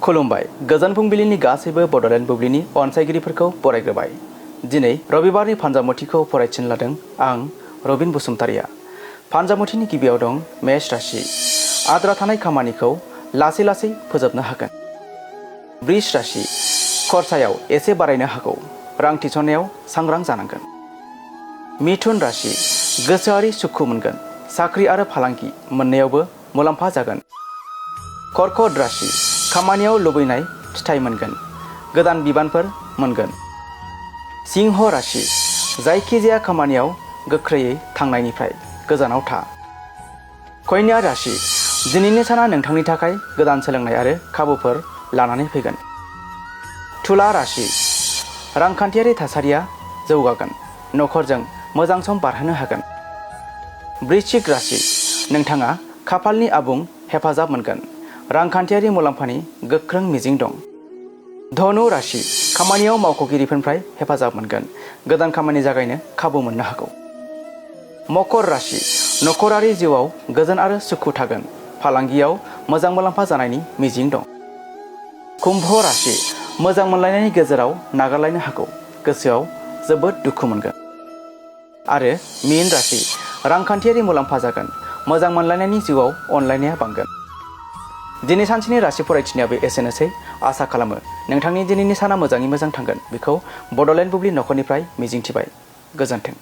खुलुमबाय गोजोन फुंबिलिनि गासैबो बड'लेण्ड बुब्लिनि अनसायगिरिफोरखौ बरायग्रोबाय। दिनै रबिबारनि फान्जामुथिखौ फरायथिनो लादों आं रबिन बसुमतारिया। फान्जामुथिनि गिबियाव दं मेष राशि। आद्रा थानाय खामानिखौ लासै लासै फोजोबनो हागोन। वृष राशि। खरसायाव एसे बारायनो हागौ। रां थिसननायाव सांग्रां जानांगोन। मिथुन राशि। गोसोआरि सुखु मोनगोन। साख्रि आरो फालांगि मोननायावबो मुलाम्फा जागोन। कर्कट राशि। खामानियाव लुबैनाय फिथाइ मोनगोन। गोदान बिबानफोर मोनगोन। सिंह राशि। जायखिजाया खामानियाव गोख्रैयै थांनायनिफ्राय गोजानाव था। कन्या राशि। दिनैनि साना नोंथांनि थाखाय गोदान सोलोंनाय आरो खाबुफोर लानानै फैगोन। तुला राशि। रांखान्थियारि थासारिया जौगागोन। नखरजों मोजां सम बारहोनो हागोन। वृश्चिक राशि। नोंथाङा खाफालनि आबुं हेफाजाब मोनगोन। रांखान्थियारि मुलाम्फानि गोख्रों मिजिं दं। धनु राशि। खामानियाव मावख'गिरिफोरनिफ्राय हेफाजाब मोनगोन। गोदान खामानि जागायनो खाबु मोननो हागौ। मकर राशि। नखरारि जिउआव गोजोन आरो सुखु थागोन। फालांगियाव मोजां मुलाम्फा जानायनि मिजिं दं। कुम्भ राशि। मोजां मोनलायनायनि गेजेराव नागारलायनो हागौ। गोसोआव जोबोद दुखु मोनगोन। आरो मीन राशि। रांखान्थियारि मुलाम्फा जागोन। मोजां मोनलायनायनि जिउआव अनलायनाया बांगोन। दिनै सानसेनि राशि फरायथिनायाबो एसेनोसै। आसा खालामो नोंथांनि दिनैनि साना मोजाङै मोजां थांगोन। बेखौ बड'लेण्ड बुब्लि नखरनिफ्राय मिजिंथिबाय। गोजोन्थों।